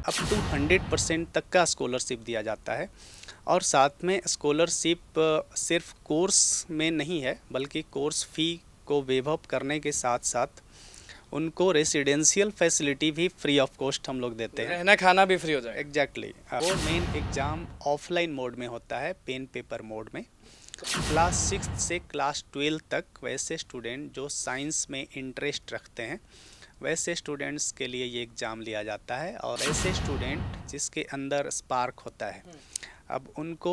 Up to 100% तक का scholarship दिया जाता है। और साथ में स्कॉलरशिप सिर्फ कोर्स में नहीं है, बल्कि कोर्स फ़ी को वेव ऑफ करने के साथ साथ उनको रेसिडेंशियल फैसिलिटी भी फ्री ऑफ कॉस्ट हम लोग देते हैं। रहना खाना भी फ्री हो जाएगा। एग्जैक्टली वो मेन एग्ज़ाम ऑफलाइन मोड में होता है, पेन पेपर मोड में। क्लास 6 से क्लास 12 तक वैसे स्टूडेंट जो साइंस में इंटरेस्ट रखते हैं, वैसे स्टूडेंट्स के लिए ये एग्ज़ाम लिया जाता है। और ऐसे स्टूडेंट जिसके अंदर स्पार्क होता है, अब उनको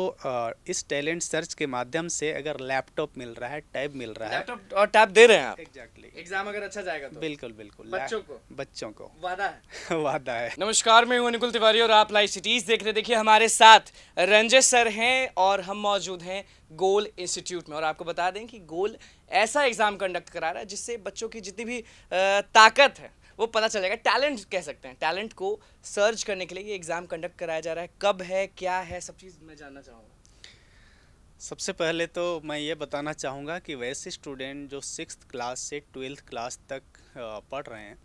इस टैलेंट सर्च के माध्यम से अगर लैपटॉप मिल रहा है, टैब मिल रहा है, लैपटॉप और टैब दे रहे हैं आप। एग्जैक्टली एग्जाम अगर अच्छा जाएगा तो बिल्कुल बिल्कुल बच्चों को वादा है। वादा है। नमस्कार, मैं हूं निकुल तिवारी और आप लाइव सिटीज देख रहे। देखिए हमारे साथ रंजय सर हैं और हम मौजूद हैं गोल इंस्टीट्यूट में। और आपको बता दें कि गोल ऐसा एग्जाम कंडक्ट करा रहा है जिससे बच्चों की जितनी भी ताकत है वो पता चल जाएगा। टैलेंट कह सकते हैं, टैलेंट को सर्च करने के लिए ये एग्जाम कंडक्ट कराया जा रहा है। कब है, क्या है, सब चीज़ मैं जानना चाहूँगा। सबसे पहले तो मैं ये बताना चाहूँगा कि वैसे स्टूडेंट जो 6th क्लास से 12th क्लास तक पढ़ रहे हैं,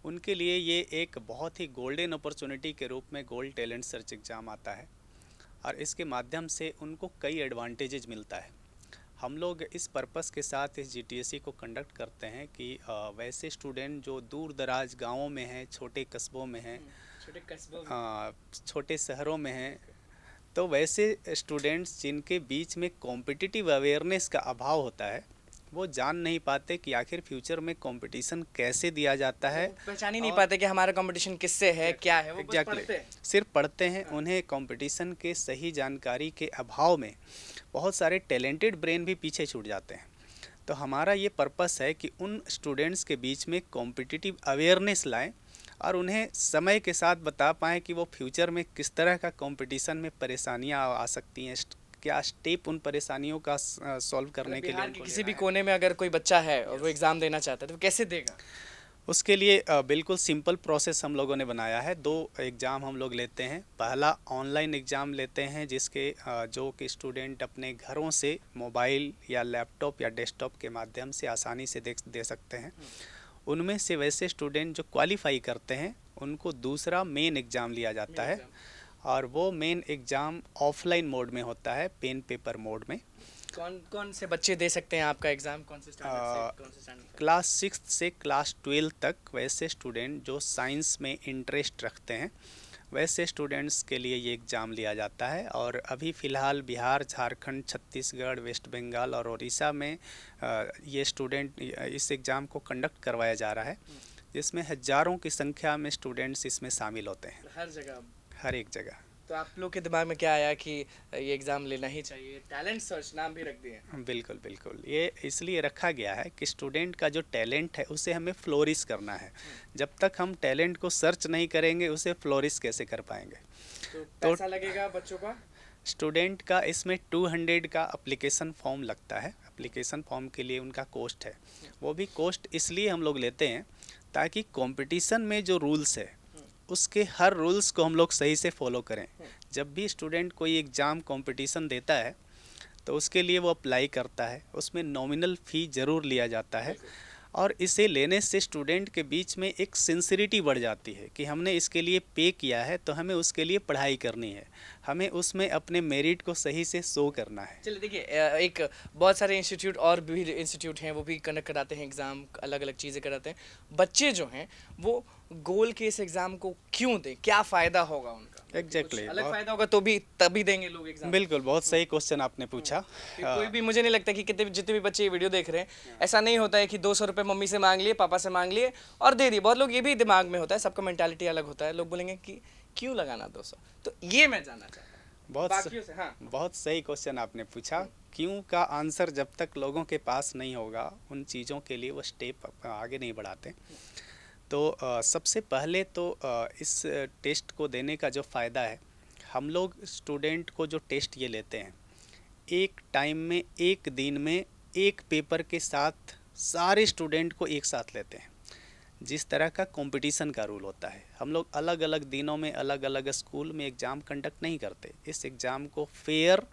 उनके लिए ये एक बहुत ही गोल्डन अपॉर्चुनिटी के रूप में गोल्ड टैलेंट सर्च एग्ज़ाम आता है। और इसके माध्यम से उनको कई एडवांटेजेस मिलता है। हम लोग इस पर्पस के साथ इस GTSE को कंडक्ट करते हैं कि वैसे स्टूडेंट जो दूर दराज गाँवों में हैं, छोटे कस्बों में हैं, छोटे शहरों में हैं, तो वैसे स्टूडेंट्स जिनके बीच में कॉम्पिटिटिव अवेयरनेस का अभाव होता है, वो जान नहीं पाते कि आखिर फ्यूचर में कंपटीशन कैसे दिया जाता है, पहचान ही नहीं पाते कि हमारा कंपटीशन किससे है, क्या है। वो एग्जैक्टली सिर्फ पढ़ते हैं। उन्हें कंपटीशन के सही जानकारी के अभाव में बहुत सारे टैलेंटेड ब्रेन भी पीछे छूट जाते हैं। तो हमारा ये पर्पस है कि उन स्टूडेंट्स के बीच में कॉम्पिटिटिव अवेयरनेस लाएं और उन्हें समय के साथ बता पाएँ कि वो फ्यूचर में किस तरह का कंपटीशन में परेशानियां आ सकती हैं, क्या स्टेप उन परेशानियों का सॉल्व करने के लिए। किसी भी कोने में अगर कोई बच्चा है और वो एग्ज़ाम देना चाहता है तो कैसे देगा? उसके लिए बिल्कुल सिंपल प्रोसेस हम लोगों ने बनाया है। 2 एग्ज़ाम हम लोग लेते हैं। पहला ऑनलाइन एग्ज़ाम लेते हैं जिसके जो कि स्टूडेंट अपने घरों से मोबाइल या लैपटॉप या डेस्कटॉप के माध्यम से आसानी से दे सकते हैं। उनमें से वैसे स्टूडेंट जो क्वालिफाई करते हैं उनको दूसरा मेन एग्ज़ाम लिया जाता है। और वो मेन एग्ज़ाम ऑफलाइन मोड में होता है, पेन पेपर मोड में। कौन कौन से बच्चे दे सकते हैं आपका एग्ज़ाम? कौन से स्टैंडर्ड से क्लास 6 से क्लास 12 तक वैसे स्टूडेंट जो साइंस में इंटरेस्ट रखते हैं, वैसे स्टूडेंट्स के लिए ये एग्ज़ाम लिया जाता है। और अभी फ़िलहाल बिहार, झारखंड, छत्तीसगढ़, वेस्ट बंगाल और उड़ीसा में ये स्टूडेंट इस एग्ज़ाम को कंडक्ट करवाया जा रहा है, जिसमें हज़ारों की संख्या में स्टूडेंट्स इसमें शामिल होते हैं। हर एक जगह। तो आप लोग के दिमाग में क्या आया कि ये एग्ज़ाम लेना ही चाहिए? टैलेंट सर्च नाम भी रख दिए। बिल्कुल बिल्कुल, ये इसलिए रखा गया है कि स्टूडेंट का जो टैलेंट है उसे हमें फ्लोरिश करना है। जब तक हम टैलेंट को सर्च नहीं करेंगे, उसे फ्लोरिश कैसे कर पाएंगे? तो पैसा लगेगा बच्चों का? स्टूडेंट का इसमें 200 का एप्लीकेशन फॉर्म लगता है। एप्लीकेशन फॉर्म के लिए उनका कॉस्ट है। वो भी कॉस्ट इसलिए हम लोग लेते हैं ताकि कंपटीशन में जो रूल्स है उसके हर रूल्स को हम लोग सही से फॉलो करें। जब भी स्टूडेंट कोई एग्ज़ाम कंपटीशन देता है तो उसके लिए वो अप्लाई करता है, उसमें नॉमिनल फ़ी ज़रूर लिया जाता है। और इसे लेने से स्टूडेंट के बीच में एक सिंसिरिटी बढ़ जाती है कि हमने इसके लिए पे किया है तो हमें उसके लिए पढ़ाई करनी है, हमें उसमें अपने मेरिट को सही से शो करना है। चलिए देखिए, एक बहुत सारे इंस्टीट्यूट और भी इंस्टीट्यूट हैं, वो भी कंडक्ट कराते हैं एग्ज़ाम, अलग अलग चीज़ें कराते हैं। बच्चे जो हैं वो गोल के इस एग्ज़ाम को क्यों दें? क्या फ़ायदा होगा उनका? एग्जैक्टली अलग फ़ायदा होगा तो भी तभी देंगे लोग एग्ज़ाम। बिल्कुल, बहुत सही क्वेश्चन आपने पूछा। कोई भी, मुझे नहीं लगता कि जितने भी बच्चे ये वीडियो देख रहे हैं, ऐसा नहीं होता है कि 200 रुपये मम्मी से मांग लिए, पापा से मांग लिए और दे दिए। बहुत लोग ये भी दिमाग में होता है, सबका मेंटालिटी अलग होता है। लोग बोलेंगे कि क्यों लगाना 200? तो ये मैं जानना चाहता हूँ। बहुत सही क्वेश्चन आपने पूछा। क्यों का आंसर जब तक लोगों के पास नहीं होगा, उन चीज़ों के लिए वो स्टेप आगे नहीं बढ़ाते। तो सबसे पहले तो इस टेस्ट को देने का जो फ़ायदा है, हम लोग स्टूडेंट को जो टेस्ट ये लेते हैं, एक टाइम में, एक दिन में, एक पेपर के साथ सारे स्टूडेंट को एक साथ लेते हैं। जिस तरह का कंपटीशन का रूल होता है, हम लोग अलग अलग दिनों में अलग अलग स्कूल में एग्ज़ाम कंडक्ट नहीं करते। इस एग्ज़ाम को फेयर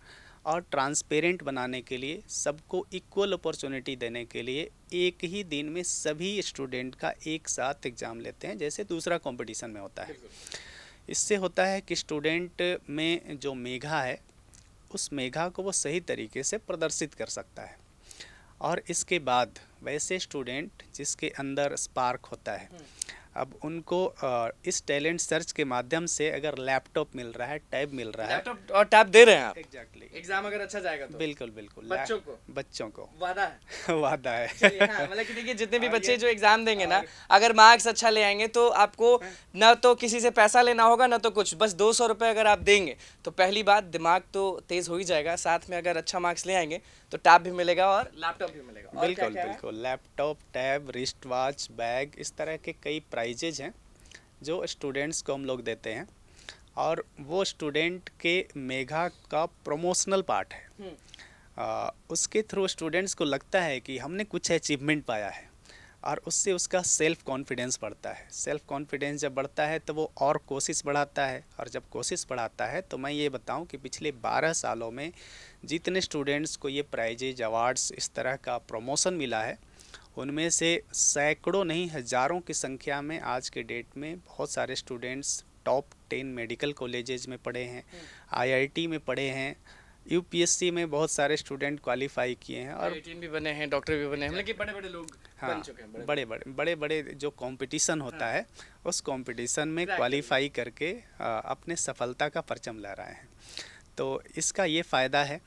और ट्रांसपेरेंट बनाने के लिए, सबको इक्वल अपॉर्चुनिटी देने के लिए एक ही दिन में सभी स्टूडेंट का एक साथ एग्ज़ाम लेते हैं, जैसे दूसरा कंपटीशन में होता है। इससे होता है कि स्टूडेंट में जो मेधा है उस मेधा को वो सही तरीके से प्रदर्शित कर सकता है। और इसके बाद वैसे स्टूडेंट जिसके अंदर स्पार्क होता है, अब उनको इस टैलेंट सर्च के माध्यम से अगर लैपटॉप मिल रहा है, टैब मिल रहा है, लैपटॉप और टैब दे रहे हैं आप। एग्जैक्टली एग्जाम अगर अच्छा जाएगा तो बिल्कुल बिल्कुल बच्चों को वादा है वादा है। हाँ, मतलब कि देखिए जितने भी बच्चे जो एग्जाम देंगे ना, अगर मार्क्स अच्छा ले आएंगे तो आपको ना तो किसी से पैसा लेना होगा ना तो कुछ, बस 200 रुपये अगर आप देंगे तो पहली बात दिमाग तो तेज हो ही जाएगा, साथ में अगर अच्छा मार्क्स ले आएंगे तो टैब भी मिलेगा और लैपटॉप भी मिलेगा। और बिल्कुल बिल्कुल laptop, tab, wrist watch, bag, इस तरह के कई प्राइजेज हैं जो स्टूडेंट्स को हम लोग देते हैं और वो स्टूडेंट के मेधा का प्रमोशनल पार्ट है। उसके थ्रू स्टूडेंट्स को लगता है कि हमने कुछ अचीवमेंट पाया है और उससे उसका सेल्फ कॉन्फिडेंस बढ़ता है। सेल्फ कॉन्फिडेंस जब बढ़ता है तो वो और कोशिश बढ़ाता है, और जब कोशिश बढ़ाता है तो मैं ये बताऊं कि पिछले 12 सालों में जितने स्टूडेंट्स को ये प्राइजेज, अवार्ड्स, इस तरह का प्रमोशन मिला है, उनमें से सैकड़ों नहीं हज़ारों की संख्या में आज के डेट में बहुत सारे स्टूडेंट्स टॉप 10 मेडिकल कॉलेजेस में पढ़े हैं, आईआईटी में पढ़े हैं, यूपीएससी में बहुत सारे स्टूडेंट क्वालिफाई किए हैं और भी बने हैं, डॉक्टर भी बने हैं, मतलब कि बड़े बड़े लोग बन चुके हैं। बड़े बड़े जो कंपटीशन होता है उस कंपटीशन में क्वालिफाई करके अपने सफलता का परचम लहराए रहे हैं। तो इसका ये फ़ायदा है।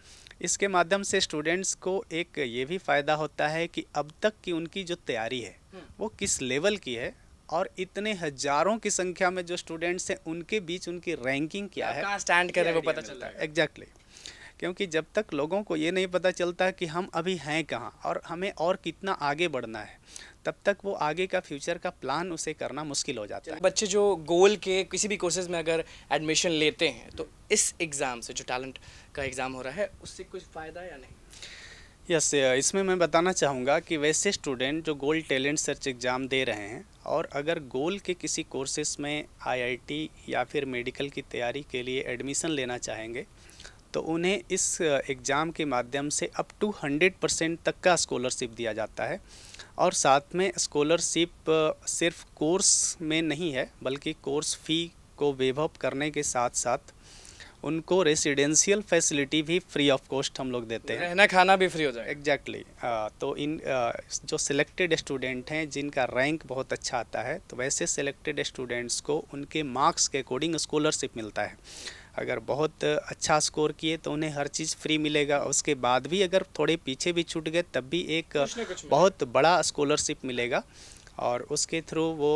इसके माध्यम से स्टूडेंट्स को एक ये भी फ़ायदा होता है कि अब तक की उनकी जो तैयारी है वो किस लेवल की है, और इतने हज़ारों की संख्या में जो स्टूडेंट्स हैं उनके बीच उनकी रैंकिंग क्या है, कहाँ स्टैंड कर रहे हैं वो पता चलता है। एग्जैक्टली क्योंकि जब तक लोगों को ये नहीं पता चलता कि हम अभी हैं कहाँ और हमें और कितना आगे बढ़ना है, तब तक वो आगे का फ्यूचर का प्लान उसे करना मुश्किल हो जाता है। बच्चे जो गोल के किसी भी कोर्सेज में अगर एडमिशन लेते हैं तो इस एग्ज़ाम से, जो टैलेंट का एग्ज़ाम हो रहा है, उससे कुछ फ़ायदा या नहीं? यस, इसमें मैं बताना चाहूँगा कि वैसे स्टूडेंट जो गोल टैलेंट सर्च एग्ज़ाम दे रहे हैं और अगर गोल के किसी कोर्सेज में आईआईटी या फिर मेडिकल की तैयारी के लिए एडमिशन लेना चाहेंगे तो उन्हें इस एग्ज़ाम के माध्यम से अप टू 100% तक का स्कॉलरशिप दिया जाता है। और साथ में स्कॉलरशिप सिर्फ कोर्स में नहीं है, बल्कि कोर्स फ़ी को वेव ऑफ करने के साथ साथ उनको रेसिडेंशियल फैसिलिटी भी फ्री ऑफ कॉस्ट हम लोग देते हैं, रहना खाना भी फ्री हो जाएगा। एग्जैक्टली तो इन जो सिलेक्टेड स्टूडेंट हैं जिनका रैंक बहुत अच्छा आता है, तो वैसे सिलेक्टेड स्टूडेंट्स को उनके मार्क्स के अकॉर्डिंग स्कॉलरशिप मिलता है। अगर बहुत अच्छा स्कोर किए तो उन्हें हर चीज़ फ्री मिलेगा, उसके बाद भी अगर थोड़े पीछे भी छूट गए तब भी एक बहुत बड़ा स्कॉलरशिप मिलेगा, और उसके थ्रू वो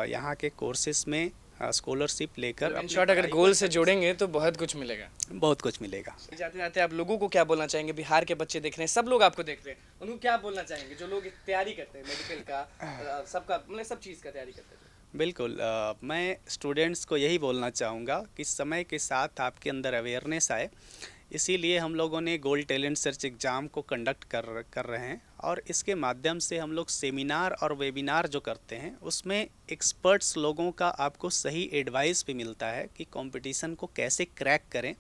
यहाँ के कोर्सेज में स्कॉलरशिप लेकर इन शॉर्ट अगर गोल से जोड़ेंगे तो बहुत कुछ मिलेगा। बहुत कुछ मिलेगा। जाते जाते आप लोगों को क्या बोलना चाहेंगे? बिहार के बच्चे देख रहे हैं, सब लोग आपको देख रहे हैं, उनको क्या बोलना चाहेंगे जो लोग तैयारी करते हैं मेडिकल का, सबका मतलब सब चीज़ का तैयारी करते हैं? बिल्कुल, मैं स्टूडेंट्स को यही बोलना चाहूँगा कि समय के साथ आपके अंदर अवेयरनेस आए, इसीलिए हम लोगों ने गोल टैलेंट सर्च एग्ज़ाम को कंडक्ट कर रहे हैं, और इसके माध्यम से हम लोग सेमिनार और वेबिनार जो करते हैं उसमें एक्सपर्ट्स लोगों का आपको सही एडवाइस भी मिलता है कि कंपटीशन को कैसे क्रैक करें।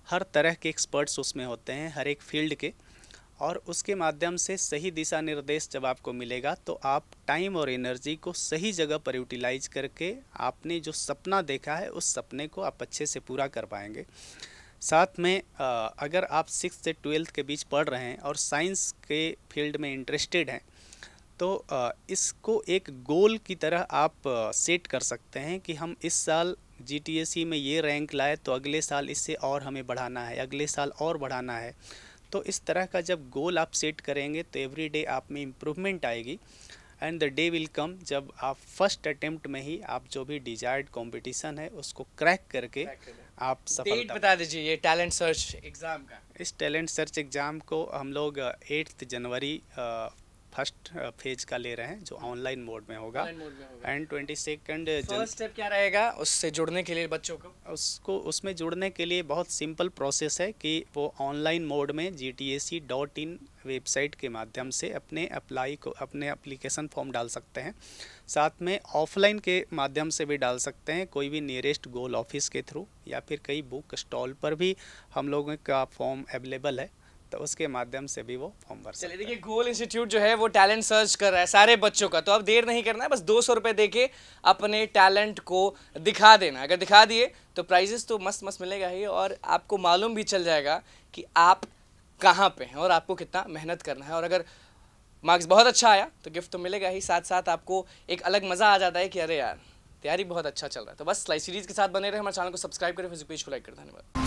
हर तरह के एक्सपर्ट्स उसमें होते हैं, हर एक फील्ड के, और उसके माध्यम से सही दिशा निर्देश जब आपको मिलेगा तो आप टाइम और एनर्जी को सही जगह पर यूटिलाइज करके आपने जो सपना देखा है उस सपने को आप अच्छे से पूरा कर पाएंगे। साथ में अगर आप 6th से 12th के बीच पढ़ रहे हैं और साइंस के फील्ड में इंटरेस्टेड हैं तो इसको एक गोल की तरह आप सेट कर सकते हैं कि हम इस साल GTSE में ये रैंक लाए तो अगले साल इससे और हमें बढ़ाना है, अगले साल और बढ़ाना है। तो इस तरह का जब गोल आप सेट करेंगे तो एवरी डे आप में इम्प्रूवमेंट आएगी, and the day will come जब आप फर्स्ट अटेम्प्ट में ही आप जो भी डिजायर्ड कंपटीशन है उसको क्रैक करके आप सफलता। बता दीजिए ये टैलेंट सर्च एग्ज़ाम का। इस टैलेंट सर्च एग्ज़ाम को हम लोग 8 जनवरी फर्स्ट फेज का ले रहे हैं जो ऑनलाइन मोड में होगा, एंड 22nd फर्स्ट स्टेप क्या रहेगा उससे जुड़ने के लिए बच्चों को? उसमें जुड़ने के लिए बहुत सिंपल प्रोसेस है कि वो ऑनलाइन मोड में gtse.in वेबसाइट के माध्यम से अपने एप्लीकेशन फॉर्म डाल सकते हैं। साथ में ऑफलाइन के माध्यम से भी डाल सकते हैं, कोई भी नियरेस्ट गोल ऑफिस के थ्रू, या फिर कई बुक स्टॉल पर भी हम लोगों का फॉर्म अवेलेबल है। तो उसके माध्यम से भी वो फॉर्म भर सकते चलिए हैं। देखिए, गोल इंस्टीट्यूट जो है वो टैलेंट सर्च कर रहा है सारे बच्चों का, तो अब देर नहीं करना है, बस 200 रुपये दे के अपने टैलेंट को दिखा देना। अगर दिखा दिए तो प्राइजेस तो मस्त मस्त मिलेगा ही, और आपको मालूम भी चल जाएगा कि आप कहाँ पे हैं और आपको कितना मेहनत करना है। और अगर मार्क्स बहुत अच्छा आया तो गिफ्ट तो मिलेगा ही, साथ साथ आपको एक अलग मज़ा आ जाता है कि अरे यार तैयारी बहुत अच्छा चल रहा है। तो बस लाइव सीरीज़ के साथ बने रहे, हमारे चैनल को सब्सक्राइब करें, फेसबुक पेज को लाइक करें। धन्यवाद।